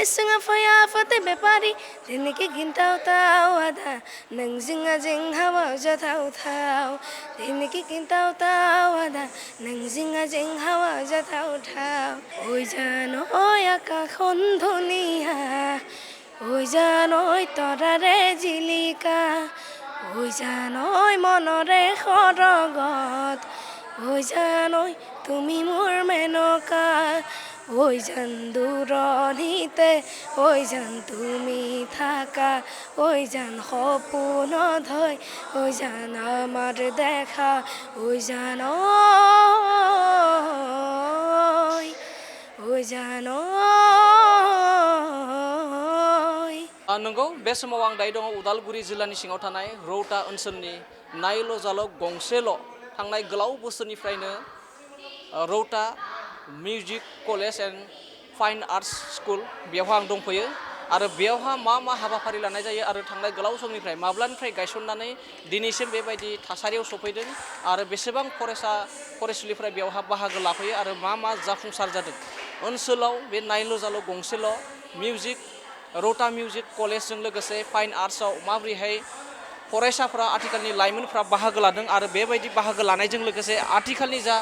बेसोङा फया फते बेपारि दिनैखि गिन्थाव थाव आधा नों जिंगा जिं हावा जाथाव थाव दिनैखि गिन्थाव थाव आधा नों जिंगा जिं हावा जाथाव थाव ओइ जानय आकाशन धुनिया ओइ जानय তৰাৰে জিলিকা ওই জানই মনৰে সৰগত ওই জানই তুমি মোৰ মেনকা ওই জান দূৰণিতে ওই জান তুমি থাকা ওই জান সপোনত হয় ওই জান আমাৰ দেখা ওই জানই ওই জানই नंगौ बे समाव आं दायो दङ उदालगुरि जिल्लानि सिङाव थानाय रौता ओनसोलनि नायल' जाल' गंसेल' थांनाय गोलाव बोसोरनिफ्रायनो Rauta music college and fine arts school बेवहाय आं दंफैयो आरो बेवहाय मा हाबाफारि लानाय जायो आरो थांनाय गोलाव समनिफ्राय माब्लानिफ्राय गायसननानै दिनैसिम बेबायदि थासारियाव सफैदों आरो बेसेबां फरायसुलिफोरा बेवहाय बाहागो लाफैयो आरो मा जाफुंसार जादों ओनसोलाव बे नायल' जाल' गंसेल' मिउजिक रौता मिउजिक कलेजजों लोगोसे फाइन आर्ट्सआव माबोरैहाय फरायसाफ्रा आथिखालनि लाइमोनफ्रा बाहागो लादों आरो बेबायदि बाहागो लानायजों लोगोसे आथिखालनि जा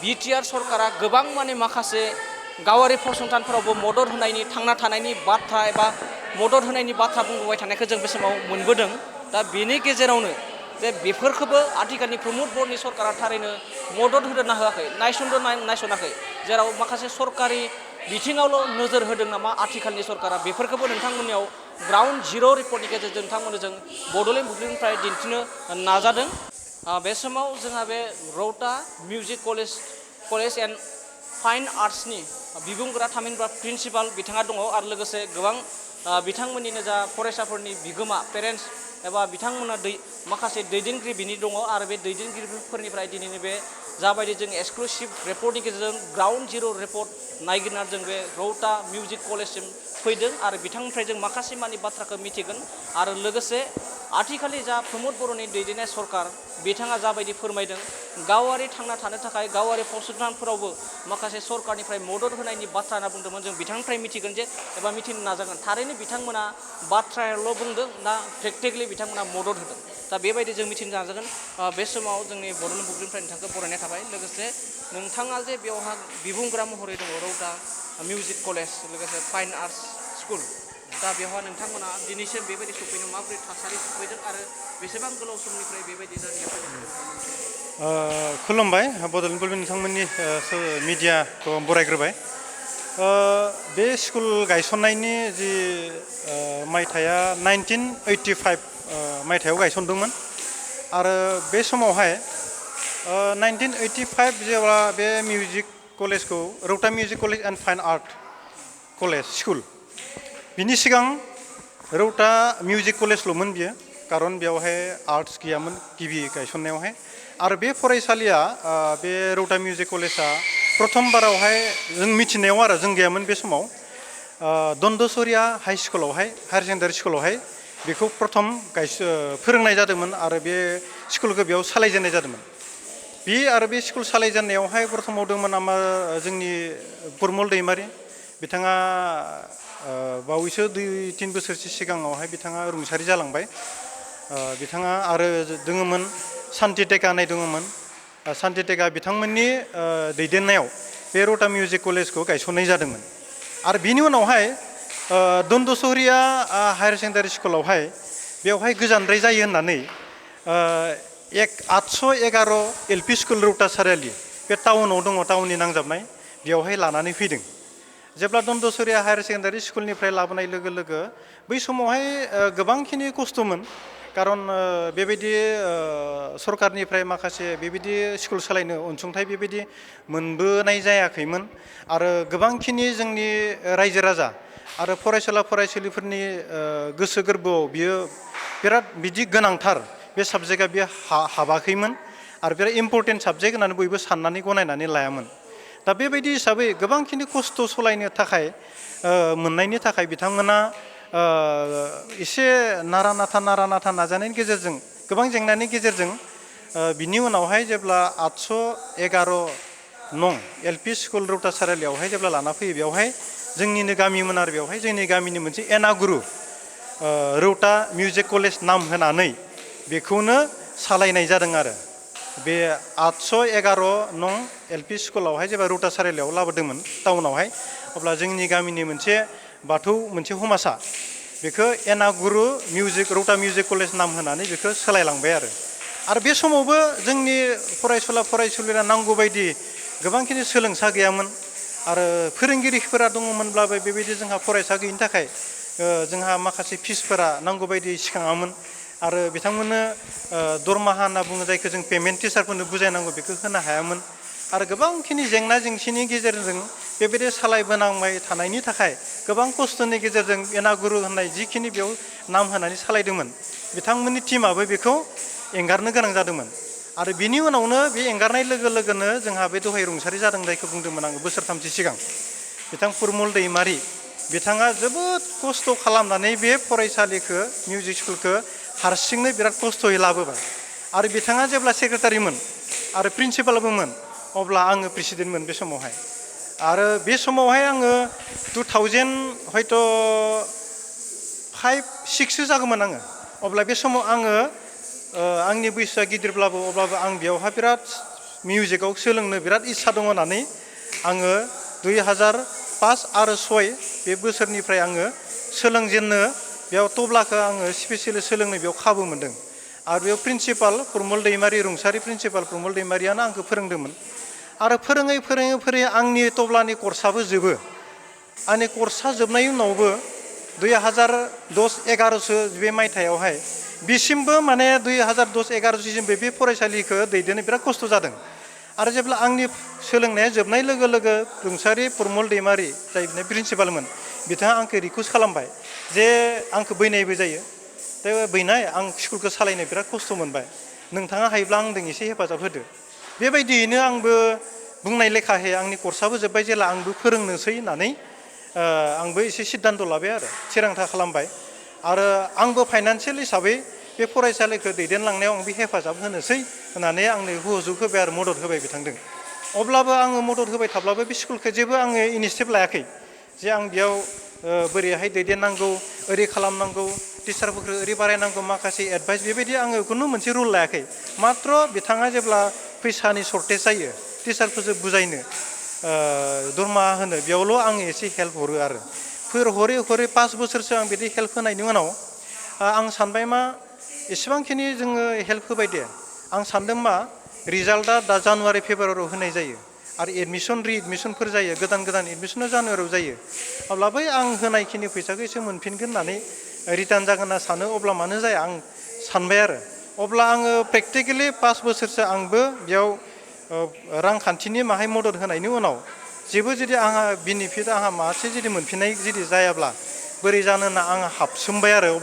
बिटिआर सरकारा गोबां माने माखासे गावारि फसंथानफोरावबो मदद होनायनि थांना थानायनि बाथ्रा एबा मदद होनायनि बाथ्रा बुंबोबाय थानायखौ जों बे समाव मोनबोदों दा बेनि गेजेरावनो जे बेफोरखौबो आथिखालनि प्रमद बर्डनि सरकारा थारैनो मदद होदोंना होआखै नायसनाखै जेराव माखासे सरकारि बिथिङावल' नोजोर होदों नामा आथिखालनि सरकारा बेफोरखौबो नोंथांमोननियाव ग्राउन्ड जिर' रिपर्टनि गेजेरजों नोंथांमोननो जों बड'लेण्ड बुब्लिनिफ्राय दिन्थिनो नाजादों बे समाव जोंहा बे Rauta music college and fine आर्ट्सनि बिबुंगोरा थामहिनबा प्रिन्सिपाल बिथाङा दङ आरो लोगोसे गोबां बिथांमोननिनो जा फरायसाफोरनि बिगोमा पेरेन्टस एबा बिथांमोना माखासे दैदेनगिरि बिनि दङ आरो बे दैदेनगिरिफोरनिफ्राय दिनैनि बे जाबायदि जों एक्सक्लुसिभ रिपर्टनि गेजेरजों ग्राउन्ड जिर' रिपर्ट नायगिरना जों बे रौता मिउजिक कलेजसिम फैदों आरो बिथांनिफ्राय जों माखासे मानि बाथ्राखौ मिथिगोन आरो लोगोसे आथिखालनि जा प्रमद बर'नि दैदेननाय सरकार बिथाङा जाबायदि फोरमायदों गावारि थांना थानो थाखाय गावारि फसंथानफोरावबो माखासे सरकारनिफ्राय मदद होनायनि बाथ्रा होनना बुंदोंमोन जों बिथांनिफ्राय मिथिगोन जे एबा मिथिनो नाजागोन थारैनो बिथांमोना बाथ्रायाल' बुंदों ना प्रेक्टिकेलि बिथांमोना मदद होदों दा बेबायदि जों मिथिनो नाजागोन बे समाव जोंनि बड'लेण्ड बुब्लिनिफ्राय नोंथांखौ बरायनाय थाबाय लोगोसे नोंथाङा जे बेवहाय बिबुंग्रा महरै दङ रौता मिउजिक कलेज लोगोसे फाइन आर्ट्स स्कुल दा बेवहाय नोंथांमोना दिनैसिम बेबायदि सफैनो माबोरै थासारि सफैदों आरो बेसेबां गोलाव समनिफ्राय बेबायदि जार्निया खुलुमबाय बड'लेण्ड बुब्लि नोंथांमोननि मिडियाखौ बरायग्रोबाय बे स्कुल गायसननायनि जि मायथाइया 1985 मायथाइयाव गायसनदोंमोन आरो बे समावहाय 1985 जेब्ला बे मिउजिक कलेजखौ Rauta music college and fine art college school बिनि सिगां रौता मिउजिक कलेजल'मोन बियो कारन बेवहाय आर्ट्स गैयामोन गिबि गायसननायावहाय आरो बे फरायसालिया बे रौता मिउजिक कलेजआ प्रथमबारावहाय जों मिथिनायाव आरो जों गैयामोन बे समाव दन्दसरिया हाई स्कुलावहाय हायार सेकेन्डारि स्कुलावहाय बेखौ प्रथम फोरोंनाय जादोंमोन आरो बे स्कुलखौ बेयाव सालायजेननाय जादोंमोन बे आरो बे स्कुल सालायजेननायावहाय प्रथमाव दंमोन जोंनि पुरमल दैमारि बिथाङा बावैसो 2-3 बोसोरसो सिगाङावहाय बिथाङा रुंसारि जालांबाय बिथाङा आरो दोङोमोन सान्ति टेका होननाय दङमोन सान्ति टेका बिथांमोननि दैदेननायाव बे रौता मिउजिक कलेजखौ गायसननाय जादोंमोन आरो बिनि उनावहाय दन्दसरिया हायार सेकेन्डारि स्कुलावहाय बेवहाय गोजानद्राय जायो होननानै 811 एलपि स्कुल रौता सारियालि बे टाउनाव दङ टाउननि नांजाबनाय बेवहाय लानानै फैदों जेब्ला दन्दसरिया हायार सेकेन्डारि स्कुलनिफ्राय लाबोनाय लोगो लोगो बै समावहाय गोबांखिनि खस्थ'मोन कारन बेबायदि सरकारनिफ्राय माखासे बेबायदि स्कुल सालायनो अनसुंथाइ बेबायदि मोनबोनाय जायाखैमोन आरो गोबांखिनि जोंनि रायजो राजा आरो फरायसुला फरायसुलिफोरनि गोसो गोरबोआव बियो बिराद बिदि गोनांथार बे साबजेक्टआ बियो हाबाखैमोन आरो बिराद इम्पर्टेन्ट साबजेक्ट होननानै बयबो साननानै गनायनानै लायामोन दा बेबायदि हिसाबै गोबांखिनि खस्थ' सलायनो थाखाय मोननायनि थाखाय बिथांमोना एसे नारा नाथा नाजानायनि गेजेरजों गोबां जेंनानि गेजेरजों बिनि उनावहाय जेब्ला 811 नं एलपि स्कुल रौता सारियालियावहाय जेब्ला लाना फैयो बेवहाय जोंनिनो गामिमोन आरो बेवहाय जोंनि गामिनि मोनसे एनागुरु रौता मिउजिक कलेज नाम होनानै बेखौनो सालायनाय जादों आरो बे 811 नं एलपि स्कुलावहाय जेब्ला रौता सारिआलियाव लाबोदोंमोन टाउनावहाय अब्ला जोंनि गामिनि मोनसे बाथौ मोनसे हमासा बेखौ एनागुरु मिउजिक रौता मिउजिक कलेज नाम होनानै बेखौ सोलायलांबाय आरो बे समावबो जोंनि फरायसुला फरायसुलिफोरा नांगौ बायदि गोबांखिनि सोलोंसा गैयामोन आरो फोरोंगिरिफोरा दङमोनब्लाबो बेबायदि जोंहा फरायसा गैयिनि थाखाय जोंहा माखासे फिसफोरा नांगौ बायदि सिखाङामोन आरो बिथांमोननो दरमाहा होनना बुङो जायखौ जों पेमेन्ट टिचारफोरनो बुजायनांगौ बेखौ होनो हायामोन आरो गोबांखिनि जेंना जेंसिनि गेजेरजों बेबायदि सालायबोनांबाय थानायनि थाखाय गोबां खस्थ'नि गेजेरजों एनागुरु होननाय जिखिनि बेयाव नाम होनानै सालायदोंमोन बिथांमोननि टिमाबो बेखौ एंगारनो गोनां जादोंमोन आरो बिनि उनावनो बे एंगारनाय लोगो लोगोनो जोंहा बे दहाय रुंसारि जादों जायखौ बुंदोंमोन आङो बोसोरथामसो सिगां बिथां फुरमल दैमारि बिथाङा जोबोद खस्थ' खालामनानै बे फरायसालिखौ मिउजिक स्कुलखौ हारसिंनो बिराद खस्थ'यै लाबोबाय आरो बिथाङा जेब्ला सेक्रेटारिमोन आरो प्रिन्सिपालबोमोन अब्ला आङो प्रेसिडेन्टमोन बे समावहाय आरो बे समावहाय आङो 2000 हयथ' 5-6सो जागौमोन आङो अब्ला बे समाव आङो आंनि बैसोआ गिदिरब्लाबो अब्लाबो आं बेयावहाय बिराद मिउजिकआव सोलोंनो बिराद इस्सा दङ होननानै आङो 2005 आरो 6 बे बोसोरनिफ्राय आङो सोलोंजेननो बेयाव तबलाखौ आङो स्पेसियेलि सोलोंनो बेयाव खाबु मोनदों आरो बेयाव प्रिन्सिपाल प्रमल दैमारि रुंसारि प्रिन्सिपाल प्रमल दैमारियानो आंखौ फोरोंदोंमोन आरो फोरोङै आंनि तबलानि कर्सआबो जोबो आंनि कर्सआ जोबनायनि उनावबो 2010-11सो बे मायथाइयावहाय बिसिमबो माने 2010-11सिम बे फरायसालिखौ दैदेननो बिराद खस्थ' जादों आरो जेब्ला आंनि सोलोंनाया जोबनाय लोगो लोगो रुंसारि प्रमल दैमारि जाय प्रिन्सिपालमोन बिथाङा आंखौ रिकुवेस्ट खालामबाय जे आंखौ बैनायबो जायो दा बैनाय आं स्कुलखौ सालायनो बिराद खस्थ' मोनबाय नोंथाङा हायोब्ला आंजों एसे हेफाजाब होदो बेबायदियैनो आंबो बुंनाय लेखाहै आंनि कर्सआबो जोब्बाय जेला आंबो फोरोंनोसै होननानै आंबो एसे सिद्धान्त लाबाय आरो थिरांथा खालामबाय आरो आंबो फाइनान्सियेल हिसाबै बे फरायसालिखौ दैदेनलांनायाव आंबो हेफाजाब होनोसै होननानै आंनो सहजुग होबाय आरो मदद होबाय बिथांजों अब्लाबो आङो मदद होबाय थाब्लाबो बे स्कुलखौ जेबो आङो इनिसियेटिभ लायाखै जे आं बेयाव बोरैहाय दैदेननांगौ ओरै खालामनांगौ टिचारफोरखौ ओरै बारायनांगौ माखासे एडभाइस बेबायदि आङो खुनु मोनसे रुल लायाखै मात्र बिथाङा जेब्ला फैसानि सर्टेज जायो टिचारफोरजों बुजायनो दरमाहा होनो बेयावल' आङो एसे हेल्प हरो आरो हरै 5 बोसोरसो आं बिदि हेल्प होनायनि उनाव आं सानबाय मा एसेबांखिनि जोङो हेल्प होबाय दे आं सानदों मा रिजाल्टआ दा जानुवारि फेब्रुवारियाव होनाय जायो आरो एडमिसनफोर जायो गोदान एडमिसना जानुवारियाव जायो अब्ला बै आं होनायखिनि फैसाखौ एसे मोनफिनगोन होननानै रिटार्न जागोन होनना सानो अब्ला मानो जाया आं सानबाय आरो अब्ला आङो प्रेक्टिकेलि 5 बोसोरसो आंबो बेयाव रांखान्थिनि माहाय मदद होनायनि उनाव जेबो जुदि आंहा बेनिफिट आंहा मासे जुदि मोनफिननाय जुदि जायाब्ला बोरै जानो होनना आं हाबसोमबाय आरो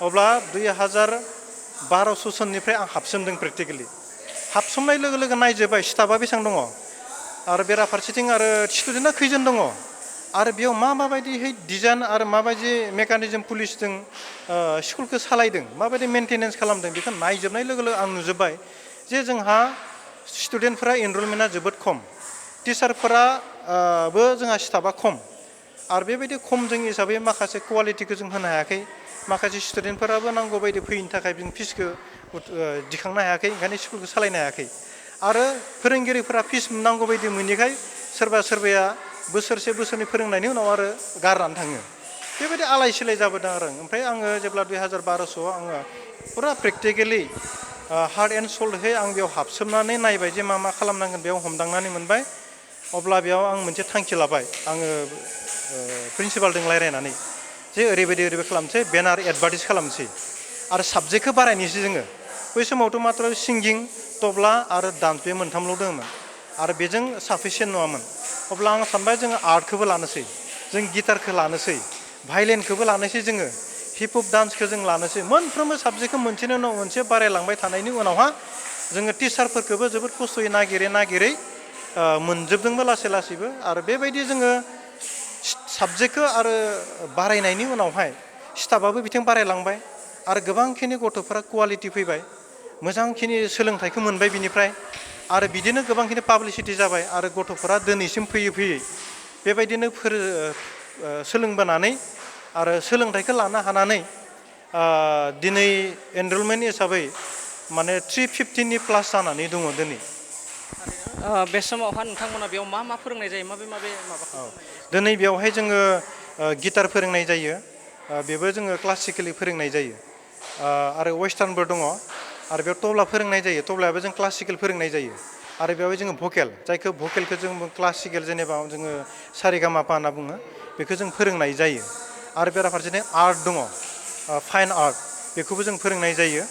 अब्ला 2012 सननिफ्राय आं हाबसोमदों प्रेक्टिकेलि हाबसोमनाय लोगो लोगो नायजोब्बाय स्टाफा बेसेबां दङ आरो बेराफारसेथिं आरो स्टुडेन्टआ खैजन दङ आरो बेयाव माबायदिहै डिजाइन आरो माबायदि मेकानिजम पुलिसजों स्कुलखौ सालायदों माबायदि मेनटेनेन्स खालामदों बेखौ नायजोबनाय लोगो लोगो आं नुजोब्बाय जे जोंहा स्टुडेन्टफोरा एनरलमेन्टआ जोबोद खम टिचारफोराबो जोंहा स्टाफा खम आरो बेबायदि खमजों हिसाबै माखासे कुवालिटिखौ जों होनो हायाखै माखासे स्टुडेन्टफोराबो नांगौ बायदि फैयिनि थाखाय जों फिसखौ दिखांनो हायाखै ओंखायनो स्कुलखौ सालायनो हायाखै आरो फोरोंगिरिफोरा फिस नांगौ बायदि मोनैखाय सोरबाया बोसोरसे बोसोरनै फोरोंनायनि उनाव आरो गारनानै थाङो बेबायदि आलाय सिलाय जाबोदों आरो ओमफ्राय आङो जेब्ला 2012आव आङो फुरा प्रेक्टिकेलि हार्ट एन्ड सोल्डहै आं बेयाव हाबसोमनानै नायबाय जे मा खालामनांगोन बेयाव हमदांनानै मोनबाय अब्ला बेयाव आं मोनसे थांखि लाबाय आङो प्रिन्सिपालजों रायज्लायनानै जे ओरैबायदि खालामसै बेनार एडभार्टाइज खालामसै आरो साबजेक्टखौ बारायनोसै जोङो बै समावथ' मात्र सिंगिं तबला आरो डान्स बे मोनथामल' दङमोन आरो बेजों साफिसियेन्ट नङामोन अब्ला आं सानबाय जोङो आर्टखौबो लानोसै जों गिटारखौ लानोसै भायलिनखौबो लानोसै जोङो हिप हप डान्सखौ जों लानोसै मोनफ्रोमबो साबजेक्टखौ मोनसेनि उनाव मोनसे बारायलांबाय थानायनि उनावहा जोङो टिचारफोरखौबो जोबोद खस्थ'यै नागिरै मोनजोबदोंबो लासैबो आरो बेबायदि जोङो साबजेक्टखौ आरो बारायनायनि उनावहाय स्टाफआबो बिथिं बारायलांबाय आरो गोबांखिनि गथ'फोरा कुवालिटि फैबाय मोजांखिनि सोलोंथाइखौ मोनबाय बिनिफ्राय आरो बिदिनो गोबांखिनि पाब्लिसिटि जाबाय आरो गथ'फोरा दिनैसिम फैयै बेबायदिनो सोलोंबोनानै आरो सोलोंथाइखौ लानो हानानै दिनै एनरलमेन्ट हिसाबै माने 350नि प्लास जानानै दङ दिनै। बे समावहा नोंथांमोना बेयाव मा मा फोरोंनाय जायो माबे माबाखौ दिनै बेवहाय जोङो गिटार फोरोंनाय जायो, बेबो जोङो क्लासिकेलि फोरोंनाय जायो, आरो वेस्टार्नबो दङ, आरो बेयाव तबला फोरोंनाय जायो, तबलायाबो जों क्लासिकेल फोरोंनाय जायो, आरो बेवहाय जोङो भकेल जायखौ भकेलखौ जों क्लासिकेल जेनेबा जोङो सारेगामापा होनना बुङो बेखौ जों फोरोंनाय जायो। आरो बेराफारसेथिं आर्ट दङ, फाइन आर्ट, बेखौबो जों फोरोंनाय जायो।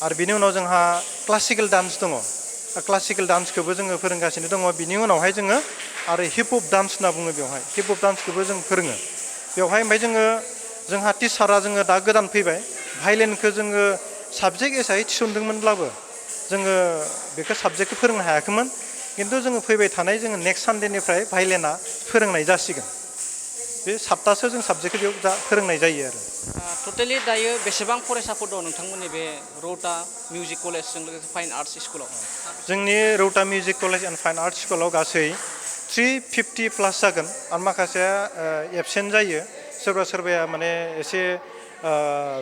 आरो बिनि उनाव जोंहा क्लासिकेल डान्स दङ, क्लासिकेल डान्सखौबो जोङो फोरोंगासिनो दङ। बिनि उनावहाय जोङो आरो हिप हप डान्स होनना बुङो, बेवहाय हिप हप डान्सखौबो जों फोरोङो बेवहाय। ओमफ्राय जोंहा टिचारा जोङो दा गोदान फैबाय, भायलिनखौ जोङो साबजेक्ट हिसाबै थिसनदोंमोनब्लाबो जोङो बेखौ साबजेक्टखौ फोरोंनो हायाखैमोन, खिन्थु जोङो फैबाय थानाय जोङो नेक्स्ट सानडेनिफ्राय भायलिना फोरोंनाय जासिगोन। बे साबतासो जों साबजेक्टखौ बेयाव दा फोरोंनाय जायो आरो। टटेलि दायो बेसेबां फरायसाफोर दं नोंथांमोननि बे रौता मिउजिक कलेजजों लोगोसे फाइन आर्ट्स स्कुलाव? जोंनि Rauta music college and fine arts स्कुलाव गासै 350 प्लास जागोन, आरो माखासेया एबसेन्ट जायो, सोरबा सोरबाया माने एसे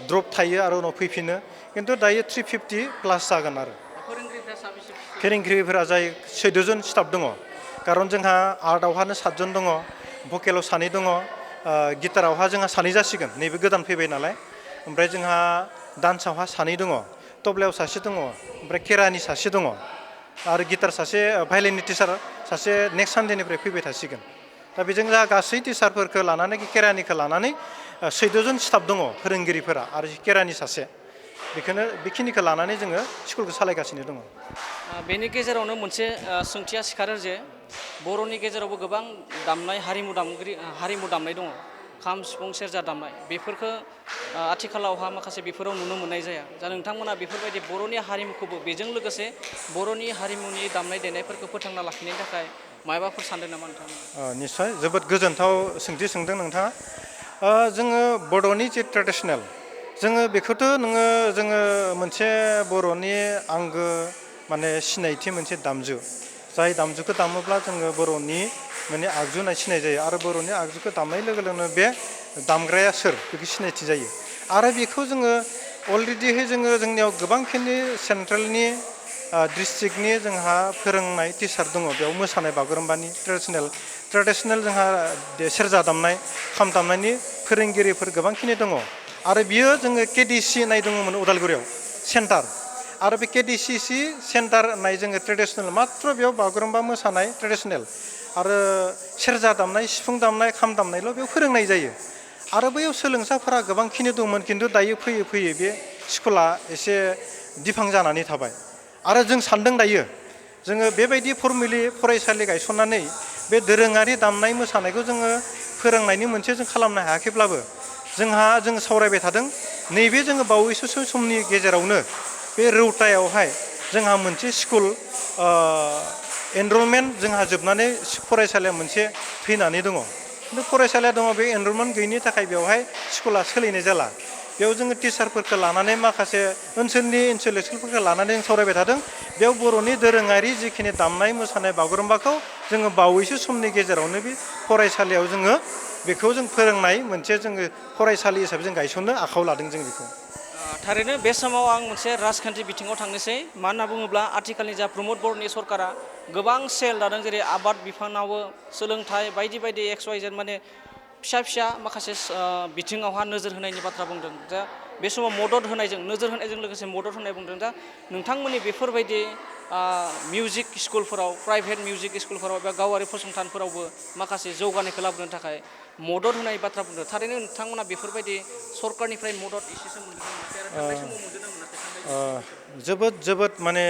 द्रप थायो आरो उनाव फैफिनो, खिन्थु दायो 350 प्लास जागोन आरो। फोरोंगिरिफ्रा साबेसे? फोरोंगिरिफोरा जाय 14 जन स्टाफ दङ, खारन जोंहा आर्टआवहानो 7 जन दङ, भकेलाव 2 दङ, गिटारावहा जोंहा 2 जासिगोन, नैबे गोदान फैबाय नालाय, ओमफ्राय जोंहा डान्सआवहा 2 दङ, तबलायाव 1 दङ, ओमफ्राय केरानि 1 दङ, आरो गिटार 1, भायलिननि टिचार 1 नेक्स्ट सानडेनिफ्राय फैबाय थासिगोन। दा बेजों जा गासै टिचारफोरखौ लानानै केरानिखौ लानानै 14 जन स्टाफ दङ फोरोंगिरिफोरा, आरो केरानि 1, बेखिनिखौ लानानै जोङो स्कुलखौ सालायगासिनो दङ। बेनि गेजेरावनो मोनसे सोंथिया सिखारो जे बर'नि गेजेरावबो गोबां दामनाय हारिमु दामनाय दङ, खाम सिफुं सेरजा दामनाय, बेफोरखौ आथिखालावहा माखासे बेफोराव नुनो मोननाय जाया। दा नोंथांमोना बेफोरबायदि बर'नि हारिमुखौबो बेजों लोगोसे बर'नि हारिमुनि दामनाय देनायफोरखौ फोथांना लाखिनायनि थाखाय माबाफोर सानदों नामा नोंथांमोना? निस्सय जोबोद गोजोनथाव सोंथि सोंदों नोंथाङा। जोङो बर'नि जे ट्रेडिसनेल, जोङो बेखौथ' जोङो मोनसे बर'नि आंगो माने सिनायथि मोनसे दामजु, जाय दामजुखौ दामोब्ला जोङो बर'नि माने आगजु होनना सिनाय जायो, आरो बर'नि आगजुखौ दामनाय लोगो लोगोनो बे दामग्राया सोर बेखौ सिनायथि जायो। आरो बेखौ जोङो अलरेडिहै जोंनियाव गोबांखिनि सेन्ट्रेलनि डिस्ट्रिक्टनि जोंहा फोरोंनाय टिचार दङ, बेयाव मोसानाय बागुरुम्बानि ट्रेडिसनेल जोंहा सेरजा दामनाय, खाम दामनायनि फोरोंगिरिफोर गोबांखिनि दङ। आरो बियो जोङो केडिसि होननाय दङमोन उदालगुरियाव सेन्टार, आरो बे केडिसिसि सेन्टार होननाय जोङो ट्रेडिसनेल मात्र बेयाव बागुरुम्बा मोसानाय ट्रेडिसनेल आरो सेरजा दामनाय, सिफुं दामनाय, खाम दामनायल' बेयाव फोरोंनाय जायो। आरो बैयाव सोलोंसाफोरा गोबांखिनि दंमोन, खिन्थु दायो फैयै फैयै बे स्कुला एसे दिफां जानानै थाबाय। आरो जों सानदों दायो जोङो बेबायदि फर्मेलि फरायसालि गायसननानै बे दोरोङारि दामनाय मोसानायखौ जोङो फोरोंनायनि मोनसे जों खालामनो हायाखैब्लाबो जों सावरायबाय थादों, नैबे जोङो बावैसो समनि गेजेरावनो बे रौतायावहाय जोंहा मोनसे स्कुल एनरलमेन्ट जोंहा जोबनानै फरायसालिया मोनसे फैनानै दङ, खिन्थु फरायसालिया दङ, बे एनरलमेन्ट गैयिनि थाखाय बेवहाय स्कुला सोलिनाय जाला। बेयाव जोङो टिचारफोरखौ लानानै माखासे ओनसोलनि स्कुलफोरखौ लानानै जों सावरायबाय थादों, बेयाव बर'नि दोरोङारि जिखिनि दामनाय मोसानाय बागुरुम्बाखौ जोङो बावैसो समनि गेजेरावनो बे फरायसालियाव जोङो बेखौ जों फोरोंनाय मोनसे जोङो फरायसालि हिसाबै जों गायसननो आखायाव लादों जों बेखौ। थारैनो बे समाव आं मोनसे राजखान्थि बिथिङाव थांनोसै, मानो होनना बुङोब्ला आथिखालनि जा प्रमद बर'नि सरकारा गोबां सेल लादों, जेरै आबाद बिफानावबो, सोलोंथाइ बायदि बायदि XYZ माने फिसा माखासे बिथिङावहा नोजोर होनायनि बाथ्रा बुंदों। दा बे समाव नोजोर होनायजों लोगोसे मदद होनाय बुंदों। दा नोंथांमोननि बेफोरबायदि मिउजिक स्कुलफोराव, प्राइभेट मिउजिक स्कुलफोराव एबा गावारि फसंथानफोरावबो माखासे जौगानायखौ लाबोनो थाखाय मदद होनाय बाथ्रा बुंदों। थारैनो नोंथांमोना बेफोरबायदि सरकारनिफ्राय मदद एसेसो मोनदों ना मोनाखै, आरो थांनाय समाव मोनदों ना मोनाखै? जोबोद माने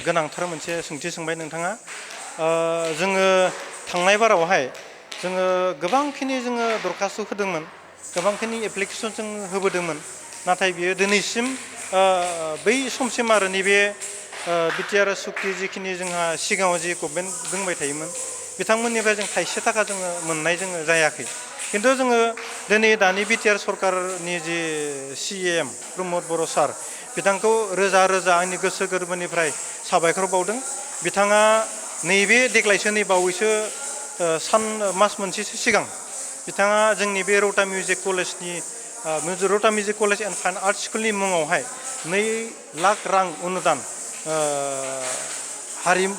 गोनांथार मोनसे सोंथि सोंबाय नोंथाङा। जोङो थांनाय बारावहाय जोङो गोबांखिनि जोङो दरखास्त होदोंमोन, गोबांखिनि एप्लिकेसन जों होबोदोंमोन, नाथाय बियो दिनैसिम बै समसिम आरो नैबे बिटिआर सुक्ति जिखिनि जोंहा सिगाङाव जि गभर्नमेन्ट बुंबाय थायोमोन, बिथांमोननिफ्राय जों थाइसे थाखा जोङो मोननाय जायाखै। खिन्थु जोङो दिनै दानि बिटिआर सरकारनि जि CM प्रमद बर' सार, बिथांखौ रोजा रोजा आंनि गोसो गोरबोनिफ्राय साबायखर बावदों। बिथाङा नैबे देग्लायसो बावैसो मास मोनसेसो सिगां बिथाङा जोंनि बे रौता मिउजिक कलेजनि Rauta music college and fine art स्कुलनि मुङावहाय 2 लाख रां अनुदान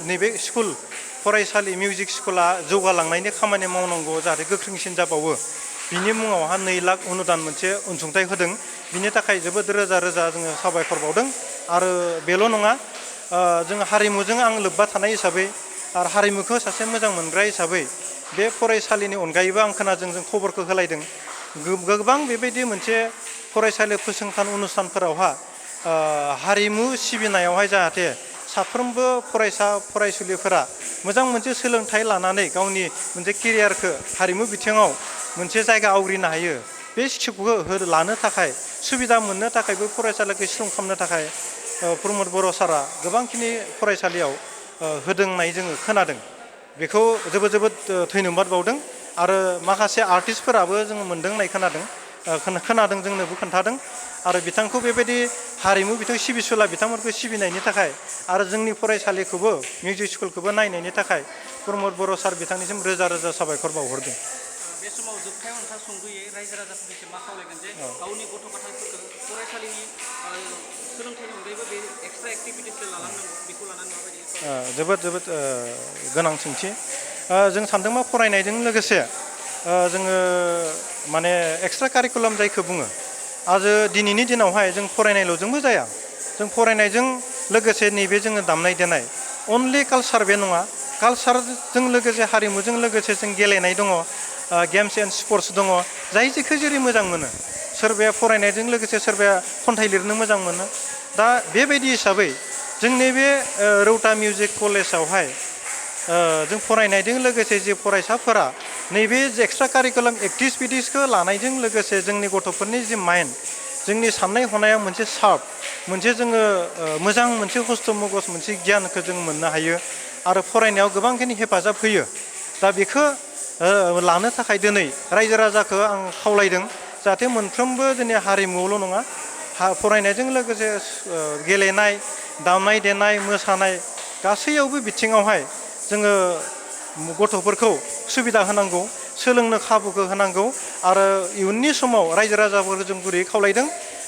नैबे स्कुल फरायसालि मिउजिक स्कुला जौगालांनायनि खामानि मावनांगौ जाहाथे गोख्रोंसिन जाबावो बिनि मुङावहा 2 लाख अनुदान मोनसे अनसुंथाइ होदों बिनि थाखाय जोबोद रोजा रोजा जोङो साबायखर बावदों आरो बेल' नङा जों हारिमुजों आं लोब्बा थानाय हिसाबै आरो हारिमुखौ सासे मोजां मोनग्रा हिसाबै बे फरायसालिनि अनगायैबो आं खोनादों जों खबरखौ होलायदों गोबां बेबायदि मोनसे फरायसालि फसंथान अनुष्ठानफोरावहा हारिमु सिबिनायावहाय जाहाथे साफ्रोमबो फरायसा फरायसुलिफोरा मोजां मोनसे सोलोंथाइ लानानै गावनि मोनसे केरियारखौ हारिमु बिथिङाव मोनसे जायगा आवग्रिनो हायो बे स्कपखौ लानो थाखाय सुबिदा मोननो थाखायबो फरायसालिखौ स्ट्रं खालामनो थाखाय प्रमद बर' सारा गोबांखिनि फरायसालियाव होदोंनाय जोङो खोनादों बेखौ जोबोद धन्यबाद बावदों आरो माखासे आर्टिस्टफोराबो जोङो मोनदों होननाय खोनादों जोंनोबो खोन्थादों आरो बिथांखौ बेबायदि हारिमु बिथां सिबिसुला बिथांमोनखौ सिबिनायनि थाखाय आरो जोंनि फरायसालिखौबो मिउजिक स्कुलखौबो नायनायनि थाखाय प्रमद बर' सार बिथांनिसिम रोजा रोजा साबायखर बावहरदों बे समाव जोबथायाव नोंथां सुंद'यै रायजो राजाफोरनिसिम मा खावलायगोन जे गावनि गथ' गथायफोरखौ फरायसालिनि सोलोंथाइनि अनगायैबो बे एक्सट्रा एक्टिभिटिसखौ लालांनांगौ बेखौ लानानै माबायदि जोबोद गोनां सोंथि जों सानदों मा फरायनायजों लोगोसे जोङो माने एक्सट्रा कारिकुलाम जायखौ बुङो आरो दिनैनि दिनावहाय जों फरायनायल'जोंबो जाया जों फरायनायजों लोगोसे नैबे जोङो दामनाय देनाय अनलि कालसार बे नङा कालसारजों लोगोसे हारिमुजों लोगोसे जों गेलेनाय दङ गेम्स एन्ड स्पर्ट्स दङ जाय जेखौ जेरै मोजां मोनो सोरबाया फरायनायजों लोगोसे सोरबाया खन्थाइ लिरनो मोजां मोनो दा बेबायदि हिसाबै जोंनि बे रौता मिउजिक कलेजावहाय जों फरायनायजों लोगोसे जे फरायसाफोरा नैबे एक्सट्रा कारिकुलाम एक्टिभिटिसखौ लानायजों लोगोसे जोंनि गथ'फोरनि जि माइन्ड जोंनि साननाय हनाया मोनसे शार्प मोनसे जोङो मोजां मोनसे हस्त' मगज मोनसे गियानखौ जों मोननो हायो आरो फरायनायाव गोबांखिनि हेफाजाब होयो दा बेखौ लानो थाखाय दिनै रायजो राजाखौ आं खावलायदों जाहाथे मोनफ्रोमबो जोंनि हारिमुआवल' नङा फरायनायजों लोगोसे गेलेनाय दामनाय देनाय मोसानाय गासैयावबो बिथिङावहाय जोङो गथ'फोरखौ सुबिदा होनांगौ सोलोंनो खाबुखौ होनांगौ आरो इयुननि समाव रायजो राजाफोरखौ जों गुरैयै खावलायदों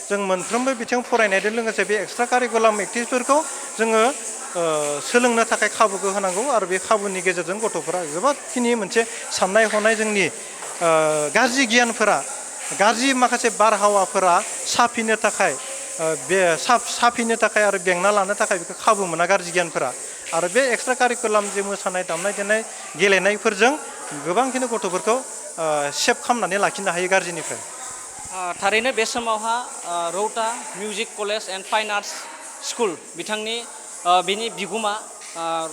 जों मोनफ्रोमबो बिथिं फरायनायजों लोगोसे बे एक्सट्रा कारिकुलाम एक्टिभिटिफोरखौ जोङो सोलोंनो थाखाय खाबुखौ होनांगौ आरो बे खाबुनि गेजेरजों गथ'फोरा जोबोदखिनि मोनसे साननाय हनाय जोंनि गाज्रि गियानफोरा गाज्रि माखासे बारहावाफोरा साफिनो थाखाय साफिनो थाखाय आरो बेंना लानो थाखाय बेखौ खाबु मोना गाज्रि गियानफोरा आरो बे एक्सट्रा कारिकुलाम जे मोसानाय दामनाय देनाय गेलेनायफोरजों गोबांखिनि गथ'फोरखौ सेभ खालामनानै लाखिनो हायो गाज्रिनिफ्राय थारैनो बे समावहा Rauta music college and fine arts school बिथांनि बिनि बिगुमा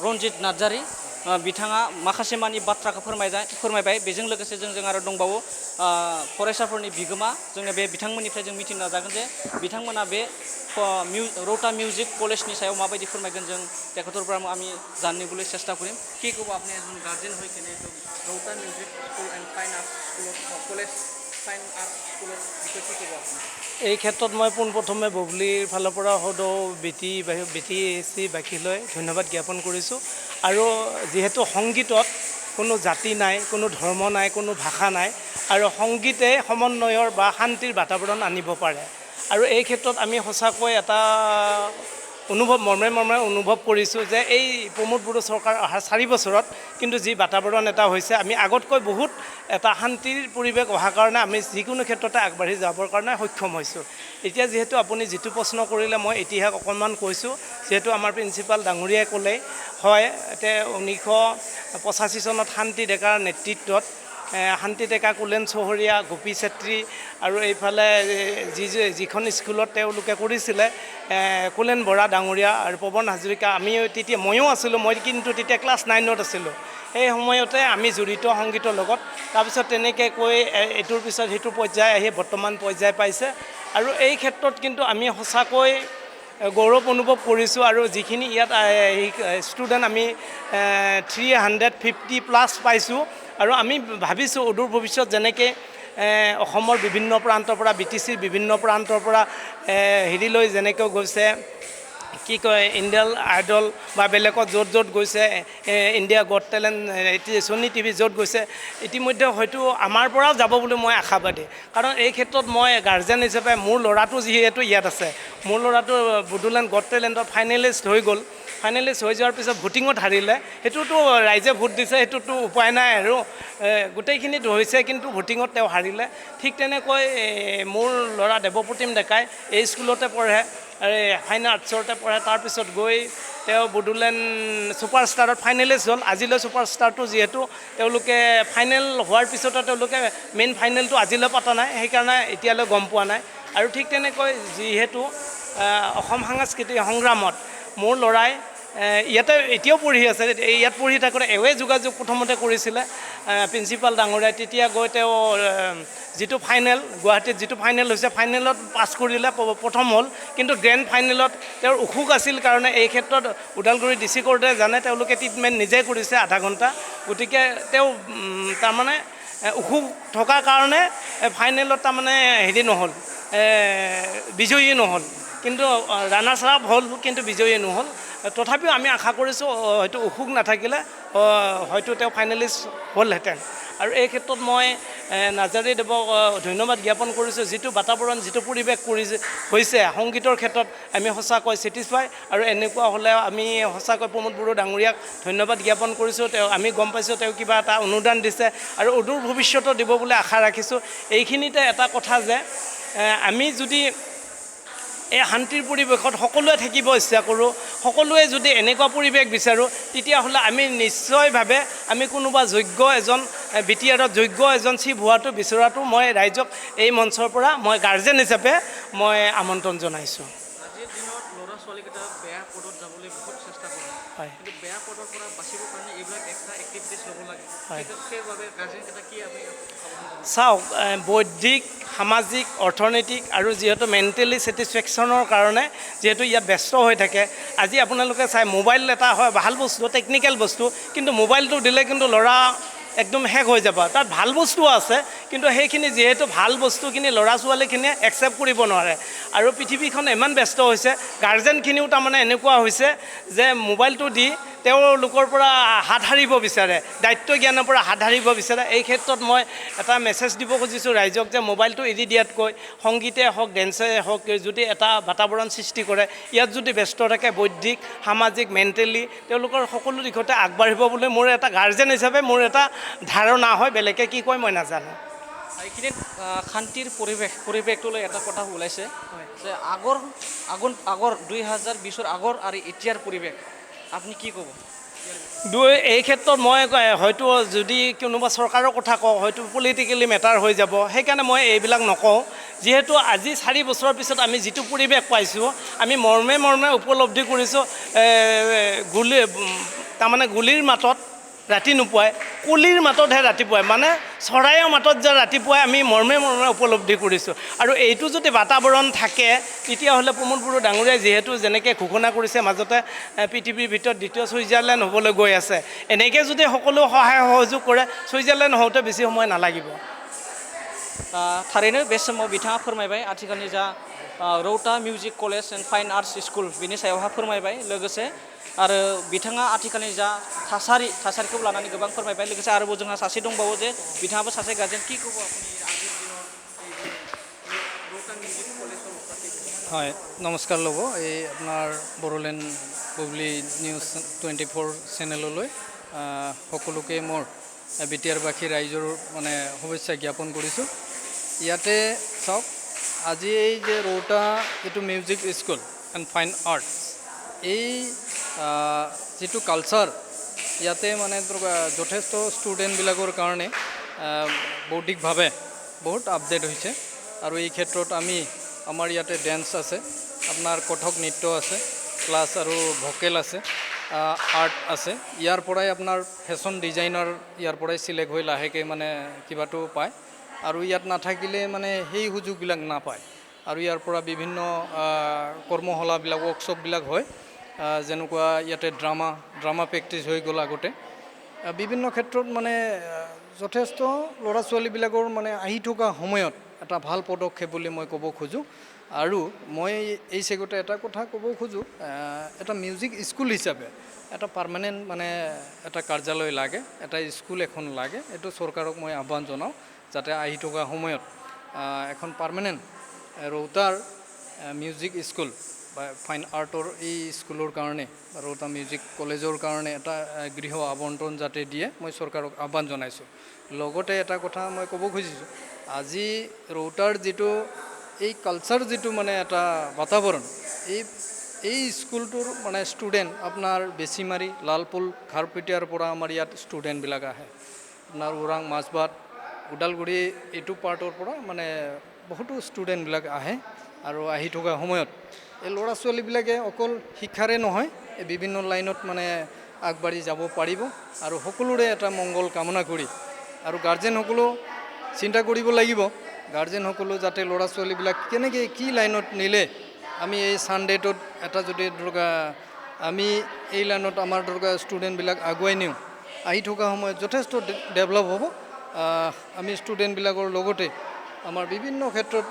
रन्जित नार्जारि बिथाङा माखासे मानि बाथ्राखौ फोरमायबाय बेजों लोगोसे जों आरो दंबावो फरायसाफोरनि बिगोमा जोङो बे बिथांमोननिफ्राय जों मिथिनो नाजागोन जे बिथांमोना बे रौता मिउजिक कलेजनि सायाव माबायदि फोरमायगोन जों तेखतर আমি জানিবলৈ চেষ্টা কৰিম কি ক'ব আপুনি এজন গাৰ্জেন হৈ কিনে Rowta music school and fine art স্কুলত কলেজ ফাইন আৰ্ট স্কুলৰ বিষয়ে কি ক'ব আপুনি এই ক্ষেত্ৰত মই পোনপ্ৰথমে ববলীৰ ফালৰ পৰা সদৌ বিটিচিবাসীলৈ ধন্যবাদ জ্ঞাপন কৰিছোঁ আৰু যিহেতু সংগীতত কোনো জাতি নাই কোনো ধৰ্ম নাই কোনো ভাষা নাই আৰু সংগীতে সমন্বয়ৰ বা শান্তিৰ বাতাবৰণ আনিব পাৰে আৰু এই ক্ষেত্ৰত আমি সঁচাকৈ এটা মৰ্মে অনুভৱ কৰিছোঁ যে এই প্ৰমোদ বড়ো চৰকাৰ অহাৰ 4 বছৰত কিন্তু যি বাতাবৰণ এটা হৈছে আমি আগতকৈ বহুত এটা শান্তিৰ পৰিৱেশ অহাৰ কাৰণে আমি যিকোনো ক্ষেত্ৰতে আগবাঢ়ি যাবৰ কাৰণে সক্ষম হৈছোঁ এতিয়া যেহেতু আপুনি যিটো প্ৰশ্ন কৰিলে মই ইতিহাস অকণমান কৈছোঁ যেহেতু আমাৰ প্ৰিন্সিপাল ডাঙৰীয়াই ক'লে হয় এতিয়া 1985 চনত শান্তি ডেকাৰ নেতৃত্বত শান্তি ডেকা কুলেন চহৰীয়া গোপী চেত্ৰী আৰু এইফালে যিখন স্কুলত তেওঁলোকে কৰিছিলে কুলেন বৰা ডাঙৰীয়া আৰু পৱন হাজৰিকা আমি তেতিয়া ময়ো আছিলোঁ মই কিন্তু তেতিয়া ক্লাছ 9ত আছিলোঁ এই সময়তে আমি জড়িত সংগীতৰ লগত তাৰপিছত তেনেকৈ কৈ এইটোৰ পিছত সেইটো পৰ্যায় আহি বৰ্তমান পৰ্যায় পাইছে আৰু এই ক্ষেত্ৰত কিন্তু আমি সঁচাকৈ গৌৰৱ অনুভৱ কৰিছোঁ আৰু যিখিনি ইয়াত ষ্টুডেণ্ট আমি 350+ পাইছোঁ আৰু আমি ভাবিছোঁ অদূৰ ভৱিষ্যত যেনেকৈ অসমৰ বিভিন্ন প্ৰান্তৰ পৰা বিটিচিৰ বিভিন্ন প্ৰান্তৰ পৰা হেৰিলৈ যেনেকৈ গৈছে কি কয় ইণ্ডিয়ান আইডল বা বেলেগত য'ত য'ত গৈছে India got talent Sony TV য'ত গৈছে ইতিমধ্যে হয়তো আমাৰ পৰাও যাব বুলি মই আশাবাদী কাৰণ এই ক্ষেত্ৰত মই গাৰ্জেন হিচাপে মোৰ ল'ৰাটো যিহেতু ইয়াত আছে মোৰ ল'ৰাটো বডোলেণ্ড গট টেলেণ্টত ফাইনেলিষ্ট হৈ গ'ল ফাইনেলিষ্ট হৈ যোৱাৰ পিছত ভোটিঙত হাৰিলে সেইটোতো ৰাইজে ভোট দিছে সেইটোতো উপায় নাই আৰু গোটেইখিনিত হৈছে কিন্তু ভোটিঙত তেওঁ হাৰিলে ঠিক তেনেকৈ মোৰ ল'ৰা দেৱপ্ৰতিম ডেকাই এই স্কুলতে পঢ়ে ফাইন আৰ্টছতে পঢ়ে তাৰপিছত গৈ তেওঁ বডোলেণ্ড ছুপাৰষ্টাৰত ফাইনেলিষ্ট হ'ল আজিলৈ ছুপাৰষ্টাৰটো যিহেতু তেওঁলোকে ফাইনেল হোৱাৰ পিছতে তেওঁলোকে মেইন ফাইনেলটো আজিলৈ পতা নাই সেইকাৰণে এতিয়ালৈ গম পোৱা নাই আৰু ঠিক তেনেকৈ যিহেতু অসম সাংস্কৃতিক সংগ্ৰামত মোৰ ল'ৰাই ইয়াতে এতিয়াও পঢ়ি আছে ইয়াত পঢ়ি থাকোঁতে এওঁৱে যোগাযোগ প্ৰথমতে কৰিছিলে প্ৰিন্সিপাল ডাঙৰীয়াই তেতিয়া গৈ তেওঁ যিটো ফাইনেল গুৱাহাটীত যিটো ফাইনেল হৈছে ফাইনেলত পাছ কৰিলে প্ৰথম হ'ল কিন্তু গ্ৰেণ্ড ফাইনেলত তেওঁৰ অসুখ আছিল কাৰণে এই ক্ষেত্ৰত ওদালগুৰি ডিচি কোৰ্টে জানে তেওঁলোকে ট্ৰিটমেণ্ট নিজে কৰিছে আধা ঘণ্টা গতিকে তেওঁ তাৰমানে অসুখ থকাৰ কাৰণে ফাইনেলত তাৰমানে হেৰি নহ'ল বিজয়ী নহ'ল কিন্তু ৰানাৰ্ছ আপ হ'ল কিন্তু বিজয়ী নহ'ল তথাপিও আমি আশা কৰিছোঁ হয়তো অসুখ নাথাকিলে হয়তো তেওঁ ফাইনেলিষ্ট হ'লহেঁতেন আৰু এই ক্ষেত্ৰত মই নাজাৰীদেৱক ধন্যবাদ জ্ঞাপন কৰিছোঁ যিটো বাতাবৰণ যিটো পৰিৱেশ হৈছে সংগীতৰ ক্ষেত্ৰত আমি সঁচাকৈ ছেটিছফাই আৰু এনেকুৱা হ'লে আমি সঁচাকৈ প্ৰমোদ বড়ো ডাঙৰীয়াক ধন্যবাদ জ্ঞাপন কৰিছোঁ তেওঁ আমি গম পাইছোঁ তেওঁ কিবা এটা অনুদান দিছে আৰু অদূৰ ভৱিষ্যতো দিব বুলি আশা ৰাখিছোঁ এইখিনিতে এটা কথা যে আমি যদি এই শান্তিৰ পৰিৱেশত সকলোৱে থাকিব ইচ্ছা কৰোঁ সকলোৱে যদি এনেকুৱা পৰিৱেশ বিচাৰোঁ তেতিয়াহ'লে আমি নিশ্চয়ভাৱে আমি কোনোবা যোগ্য এজন বিটিআৰত যোগ্য এজন চিফ হোৱাটো বিচৰাটো মই ৰাইজক এই মঞ্চৰ পৰা মই গাৰ্জেন হিচাপে মই আমন্ত্ৰণ জনাইছোঁ আজিৰ দিনত ল'ৰা ছোৱালীকেইটা বেয়া পদত যাবলৈ বহুত চেষ্টা কৰে হয় কিন্তু বেয়া পদৰ পৰা বাচিবৰ কাৰণে এইবিলাক এক্সট্ৰা এক্টিভিটিছ ল'ব লাগে হয় সেইবাবে গাৰ্জেনকেইটা কি আমি চাওক বৌদ্ধিক সামাজিক অৰ্থনৈতিক আৰু যিহেতু মেণ্টেলি ছেটিছফেকশ্যনৰ কাৰণে যিহেতু ইয়াত ব্যস্ত হৈ থাকে আজি আপোনালোকে চাই মোবাইল এটা হয় ভাল বস্তু টেকনিকেল বস্তু কিন্তু মোবাইলটো দিলে কিন্তু ল'ৰা একদম শেষ হৈ যাব তাত ভাল বস্তু আছে কিন্তু সেইখিনি যিহেতু ভাল বস্তুখিনি ল'ৰা ছোৱালীখিনিয়ে একচেপ্ট কৰিব নোৱাৰে আৰু পৃথিৱীখন ইমান ব্যস্ত হৈছে গাৰ্জেনখিনিও তাৰমানে এনেকুৱা হৈছে যে মোবাইলটো দি তেওঁলোকৰ পৰা হাত সাৰিব বিচাৰে দায়িত্ব জ্ঞানৰ পৰা হাত সাৰিব বিচাৰে এই ক্ষেত্ৰত মই এটা মেছেজ দিব খুজিছোঁ ৰাইজক যে মোবাইলটো এৰি দিয়াতকৈ সংগীতে হওক ডেন্সে হওক যদি এটা বাতাবৰণ সৃষ্টি কৰে ইয়াত যদি ব্যস্ত থাকে বৌদ্ধিক সামাজিক মেণ্টেলি তেওঁলোকৰ সকলো দিশতে আগবাঢ়িব বুলি মোৰ এটা গাৰ্জেন হিচাপে মোৰ এটা ধাৰণা হয় বেলেগে কি কয় মই নাজানো এইখিনিত শান্তিৰ পৰিৱেশটো লৈ এটা কথা ওলাইছে যে আগৰ 2020 আগৰ আৰু এতিয়াৰ পৰিৱেশ আপুনি কি ক'ব এই ক্ষেত্ৰত মই হয়তো যদি কোনোবা চৰকাৰৰ কথা কওঁ হয়তো পলিটিকেলি মেটাৰ হৈ যাব সেইকাৰণে মই এইবিলাক নকওঁ যিহেতু আজি 4 বছৰৰ পিছত আমি যিটো পৰিৱেশ পাইছোঁ আমি মৰ্মে উপলব্ধি কৰিছোঁ তাৰমানে গুলিৰ মাতত ৰাতি নোপোৱাই কুলিৰ মাততহে ৰাতিপুৱাই মানে চৰাইৰ মাতত যে ৰাতিপুৱাই আমি মৰ্মে উপলব্ধি কৰিছোঁ আৰু এইটো যদি বাতাবৰণ থাকে তেতিয়াহ'লে প্ৰমোদ বড়ো ডাঙৰীয়াই যিহেতু যেনেকৈ ঘোষণা কৰিছে মাজতে পৃথিৱীৰ ভিতৰত দ্বিতীয় ছুইজাৰলেণ্ড হ'বলৈ গৈ আছে এনেকৈ যদি সকলো সহায় সহযোগ কৰে ছুইজাৰলেণ্ড হওঁতে বেছি সময় নালাগিব थारैनो बे समाव बिथाङा फोरमायबाय आथिखालनि जा Rauta music college and fine arts school बिनि सायावहा फोरमायबाय लोगोसे आरो बिथाङा आथिखालनि जा थासारिखौ लानानै गोबां फोरमायबाय लोगोसे आरोबाव जोंहा सासे दंबावो जे बिथाङाबो सासे गार्जेन কি ক'ব আপুনি रौता मिउजिक कलेजৰ হয় নমস্কাৰ ল'ব এই আপোনাৰ বড়োলেণ্ড বুবলি নিউজ 24 চেনেললৈ সকলোকে মোৰ বিটিআৰবাসী ৰাইজৰ মানে শুভেচ্ছা জ্ঞাপন কৰিছোঁ ইয়াতে চাওক আজি এই যে ৰৌতা যিটো music school and fine arts এই যিটো কালচাৰ ইয়াতে মানে যথেষ্ট ষ্টুডেণ্টবিলাকৰ কাৰণে বৌদ্ধিকভাৱে বহুত আপডেট হৈছে আৰু এই ক্ষেত্ৰত আমাৰ ইয়াতে ডেন্স আছে আপোনাৰ কথক নৃত্য আছে ক্লাছ আৰু ভোকেল আছে আৰ্ট আছে ইয়াৰ পৰাই আপোনাৰ ফেশ্বন ডিজাইনাৰ ইয়াৰ পৰাই চিলেক্ট হৈ লাহেকৈ মানে কিবাটো পায় আৰু ইয়াত নাথাকিলে মানে সেই সুযোগবিলাক নাপায় আৰু ইয়াৰ পৰা বিভিন্ন কৰ্মশালাবিলাক ৱৰ্কশ্বপবিলাক হয় যেনেকুৱা ইয়াতে ড্ৰামা প্ৰেক্টিছ হৈ গ'ল আগতে বিভিন্ন ক্ষেত্ৰত মানে যথেষ্ট ল'ৰা ছোৱালীবিলাকৰ মানে আহি থকা সময়ত এটা ভাল পদক্ষেপ বুলি মই ক'ব খোজোঁ আৰু মই এই চেগতে এটা কথা ক'ব খোজোঁ এটা মিউজিক স্কুল হিচাপে এটা পাৰ্মানেণ্ট মানে এটা কাৰ্যালয় লাগে এটা স্কুল এখন লাগে এইটো চৰকাৰক মই আহ্বান জনাওঁ যাতে আহি থকা সময়ত এখন পাৰ্মানেণ্ট ৰৌতাৰ মিউজিক স্কুল বা ফাইন আৰ্টৰ এই স্কুলৰ কাৰণে ৰৌতা মিউজিক কলেজৰ কাৰণে এটা গৃহ আবণ্টন যাতে দিয়ে মই চৰকাৰক আহ্বান জনাইছোঁ লগতে এটা কথা মই ক'ব খুজিছোঁ আজি ৰৌতাৰ যিটো এই কালচাৰ যিটো মানে এটা বাতাবৰণ এই স্কুলটোৰ মানে ষ্টুডেণ্ট আপোনাৰ বেছিমাৰি লালপুল খাৰপেটীয়াৰ পৰা আমাৰ ইয়াত ষ্টুডেণ্টবিলাক আহে আপোনাৰ ওৰাং মাছবাট ওদালগুৰি এইটো পাৰ্টৰ পৰা মানে বহুতো ষ্টুডেণ্টবিলাক আহে আৰু আহি থকা সময়ত এই ল'ৰা ছোৱালীবিলাকে অকল শিক্ষাৰে নহয় এই বিভিন্ন লাইনত মানে আগবাঢ়ি যাব পাৰিব আৰু সকলোৰে এটা মংগল কামনা কৰি আৰু গাৰ্জেনসকলেও চিন্তা কৰিব লাগিব গাৰ্জেনসকলেও যাতে ল'ৰা ছোৱালীবিলাক কেনেকৈ কি লাইনত নিলে আমি এই ছানডেটোত এটা যদি ধৰক আমি এই লাইনত আমাৰ ধৰক ষ্টুডেণ্টবিলাক আগুৱাই নিওঁ আহি থকা সময়ত যথেষ্ট ডেভেলপ হ'ব আমি ষ্টুডেণ্টবিলাকৰ লগতে আমাৰ বিভিন্ন ক্ষেত্ৰত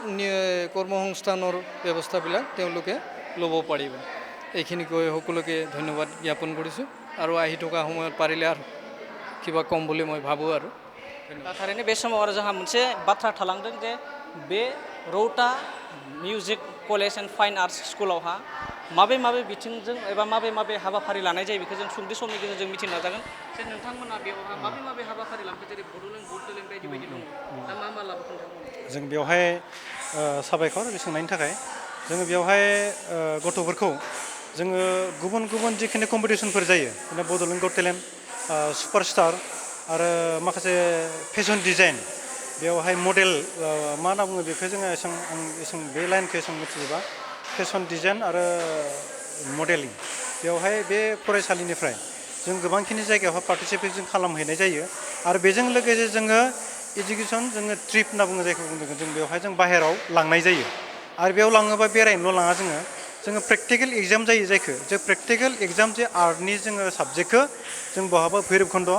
কৰ্মসংস্থানৰ ব্যৱস্থাবিলাক তেওঁলোকে ল'ব পাৰিব এইখিনি কৈ সকলোকে ধন্যবাদ জ্ঞাপন কৰিছোঁ আৰু আহি থকা সময়ত পাৰিলে আৰু কিবা কম বুলি মই ভাবোঁ আৰু थारैनो बे समाव आरो जोंहा मोनसे बाथ्रा थालांदों जे बे Rauta music college and fine arts स्कुलावहा माबे बिथिंजों एबा माबे हाबाफारि लानाय जायो बेखौ जों सुंद' समनि गेजेरजों मिथिनो नाजागोन जे नोंथांमोना बेवहा माबे हाबाफारि लाखो जेरै बड'लेण्ड बायदि दङ दा मा लाबोखो नोंथांमोना जों बेवहाय साबायखर बे सोंनायनि थाखाय जोङो बेवहाय गथ'फोरखौ जोङो गुबुन जिखिनि कम्पिटिसनफोर जायो बिदिनो बड'लेण्ड गट टेलेन्ट सुपारस्टार आरो माखासे फेशन डिजाइन बेवहाय मडेल मा होनना बुङो बेखौ जोङो एसां बे लाइनखौ एसां मिथिजोबा फेशन डिजाइन आरो मडेलिं बेवहाय बे फरायसालिनिफ्राय जों गोबांखिनि जायगायावहाय पार्टिसिपेट जों खालामहैनाय जायो आरो बेजों लोगोसे जोङो एजुकेसन जोङो ट्रिप होनना बुङो जायखौ बुंदों जों बेवहाय जों बाहेराव लांनाय जायो आरो बेयाव लाङोबा बेरायनोल' लाङा जोङो प्रेक्टिकेल एग्जाम जायो जायखौ जे प्रेक्टिकेल एग्जाम जे आर्टनि जोङो साबजेक्टखौ जों बहाबा भैरबखुन्द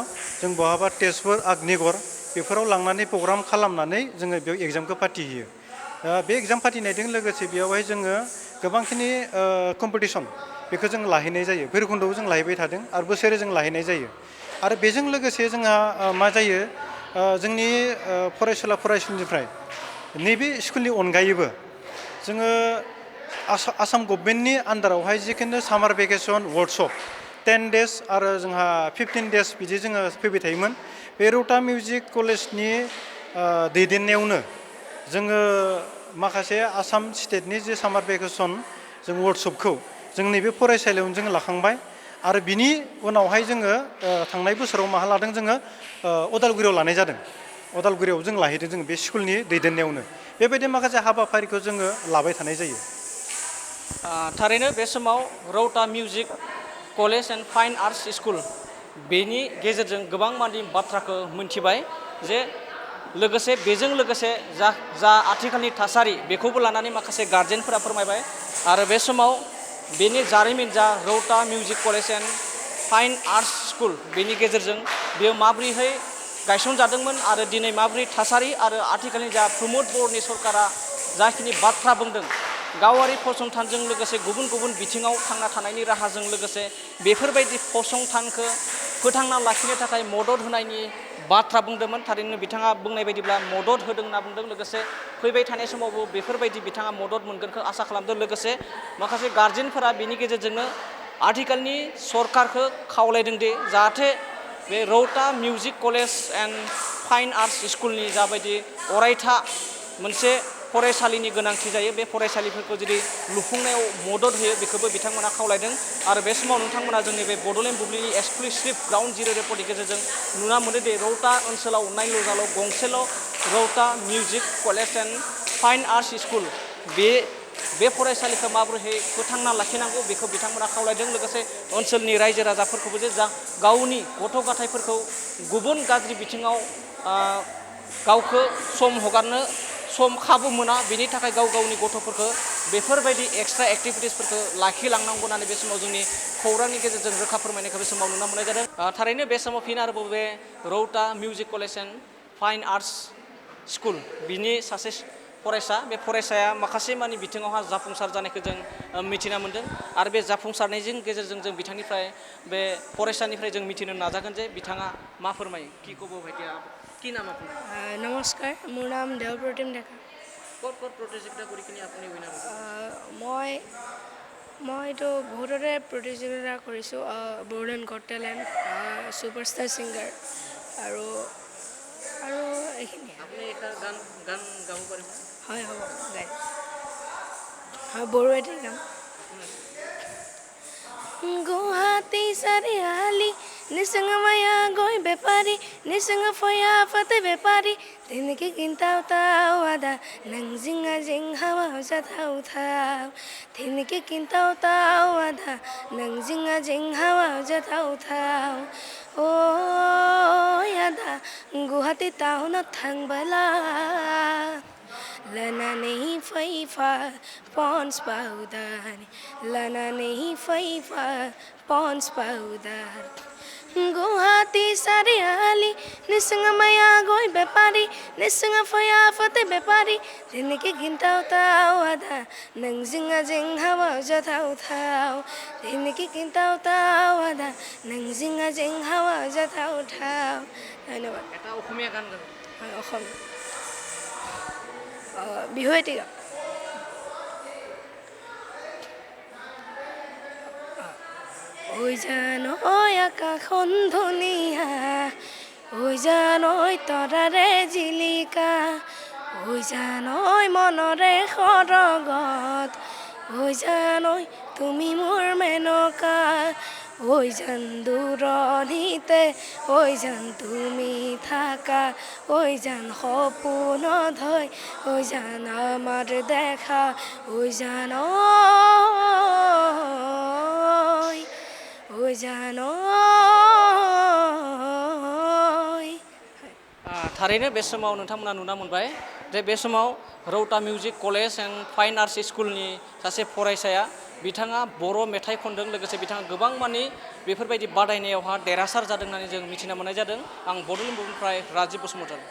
जों बहाबा तेजपुर अग्निगड़ बेफोराव लांनानै प्रग्राम खालामनानै जोङो बेयाव एग्जामखौ फाथिहैयो बे एग्जाम फाथिनायजों लोगोसे बेयावहाय जोङो गोबांखिनि कम्पिटिसन बेखौ जों लाहैनाय जायो भैरबखुन्दआव जों लाहैबाय थादों आरो बोसोरै जों लाहैनाय जायो आरो बेजों लोगोसे जोंहा मा जायो जोंनि फरायसुला फरायसुलिनिफ्राय नैबे स्कुलनि अनगायैबो जोङो आसाम गभर्नमेन्टनि आन्दारावहाय जिखुनु सामार भेकेसन वर्कशप 10 days आरो जोंहा 15 days बिदि जोङो फैबाय थायोमोन बे रौता मिउजिक कलेजनि दैदेननायावनो जोङो माखासे आसाम स्टेटनि जे सामार भेकेसन जों वर्कशपखौ जों नैबे फरायसालियावनो जों लाखांबाय आरो बिनि उनावहाय जोङो थांनाय बोसोराव माहा लादों जोङो उदालगुरियाव लानाय जादों उदालगुरियाव जों लाहैदों जों बे स्कुलनि दैदेननायावनो बेबायदि माखासे हाबाफारिखौ जोङो लाबाय थानाय जायो थारैनो बे समाव Rauta music college and fine arts school बेनि गेजेरजों गोबां मानि बाथ्राखौ मिथिबाय जे लोगोसे बेजों लोगोसे जा आथिखालनि थासारि बेखौबो लानानै माखासे गार्जेनफोरा फोरमायबाय आरो बे समाव बेनि जारिमिन जा Rauta music college and fine arts school बेनि गेजेरजों बेयो माब्रैहाय गायसनजादोंमोन आरो दिनै माब्रै थासारि आरो आथिखालनि जा प्रमद बर्डनि सरकारा जाखिनि बाथ्रा बुंदों गावारि फसंथानजों लोगोसे गुबुन बिथिङाव थांना थानायनि राहाजों लोगोसे बेफोरबायदि फसंथानखौ फोथांना लाखिनो थाखाय मदद होनायनि बाथ्रा बुंदोंमोन थारैनो बिथाङा बुंनाय बायदिब्ला मदद होदों होनना बुंदों लोगोसे फैबाय थानाय समावबो बेफोरबायदि बिथाङा मदद मोनगोनखौ आसा खालामदों लोगोसे माखासे गार्जेनफोरा बेनि गेजेरजोंनो आथिखालनि सरकारखौ खावलायदों दि जाहाथे बे Rauta music college and fine arts स्कुलनि जाबायदि अरायथा मोनसे फरायसालिनि गोनांथि जायो बे फरायसालिफोरखौ जुदि लुफुंनायाव मदद होयो बेखौबो बिथांमोना खावलायदों आरो बे समाव नोंथांमोना जोंनि बे बड'लेण्ड बुब्लिनि एक्सक्लुसिभ ग्राउन्ड जिर' रिपर्टनि गेजेरजों नुना मोनो दि रौता ओनसोलाव नायल' जाल' गंसेल' Rauta music college and fine arts school बे फरायसालिखौ माबोरैहाय फोथांना लाखिनांगौ बेखौ बिथांमोना खावलायदों लोगोसे ओनसोलनि रायजो राजाफोरखौबो जे जा गावनि गथ' गथायफोरखौ गुबुन गाज्रि बिथिङाव गावखौ सम हगारनो सम खाबु मोना बेनि थाखाय गावनि गथ'फोरखौ बेफोरबायदि एक्सट्रा एक्टिभिटिसफोरखौ लाखिलांनांगौ होननानै बे समाव जोंनि खौरांनि गेजेरजों रोखा फोरमायनायखौ बे समाव नुनो मोननाय जादों थारैनो बे समाव फिन आरोबाव बे Rauta music college and fine arts school बिनि सासे फरायसा बे फरायसाया माखासे मानि बिथिङावहा जाफुंसार जानायखौ जों मिथिना मोन्दों आरो बे जाफुंसारनायजों गेजेरजों जों बिथांनिफ्राय बे फरायसानिफ्राय जों मिथिनो नाजागोन जे बिथाङा मा फोरमायो কি ক'ব ভাইটিয়া কি নাম আপোনাৰ নমস্কাৰ মোৰ নাম দেৱপ্ৰতিম ডেকা ক'ত প্ৰতিযোগিতা কৰি কিনে আপুনি উইনাৰ মইতো বহুততে প্ৰতিযোগিতা কৰিছোঁ Bodoland got talent superstar singer আৰু এইখিনি আপুনি এটা গান গান গাব পাৰিব হয় হ'ব গাই হয় বড়োৱেতে গাম গুৱাহাটী চাৰিআলি নিচিঙ মায়া গৈ বেপাৰী নিচিঙ ফয়া ফাতে বেপাৰী তেনেকে কিন্তাও তাও আদা নং জিঙা জিং হাৱা যাথাও থাও তেনেকে কিন্তাও তাও আদা নং জিঙা জিং হাৱা যাথাও থাও ও আদা গুৱাহাটী টাউনত থাংবলা Lana nahi faifa pons powder Lana nahi faifa pons powder Guwahati Sariali Nisinga maya goi bepari Nisinga faya fate bepari Dinike gintao tao ada Nang zinga zing hawa jatao tao Dinike gintao tao ada Nang zinga zing hawa jatao tao Dhanyabad এটা অসমীয়া গান গাব অসম বিহুৱেতে গাম ঐ জান ঐ আকাশখন ধুনীয়া ঐ জান ঐ তৰাৰে জিলিকা ঐ জান ঐ মনৰে সৰগত ঐ জান ঐ তুমি মোৰ মেনকা ঐ জান দূৰণিতে ঐ জান তুমি থাকা ঐ জান সপোনত হয় ঐ জান আমাৰ দেখা ঐ জান ঐ জান थारैनो बे समाव नोंथांमोना नुना मोनबाय जे बे समाव Rauta music college and fine arts स्कुलनि सासे फरायसाया बिथाङा बर' मेथाइ खनदों लोगोसे बिथाङा गोबां मानि बेफोरबायदि बादायनायावहा देरहासार जादों होननानै जों मिथिना मोननाय जादों आं बड'लेण्ड बुब्लिनिफ्राय राजिब बसुमतारी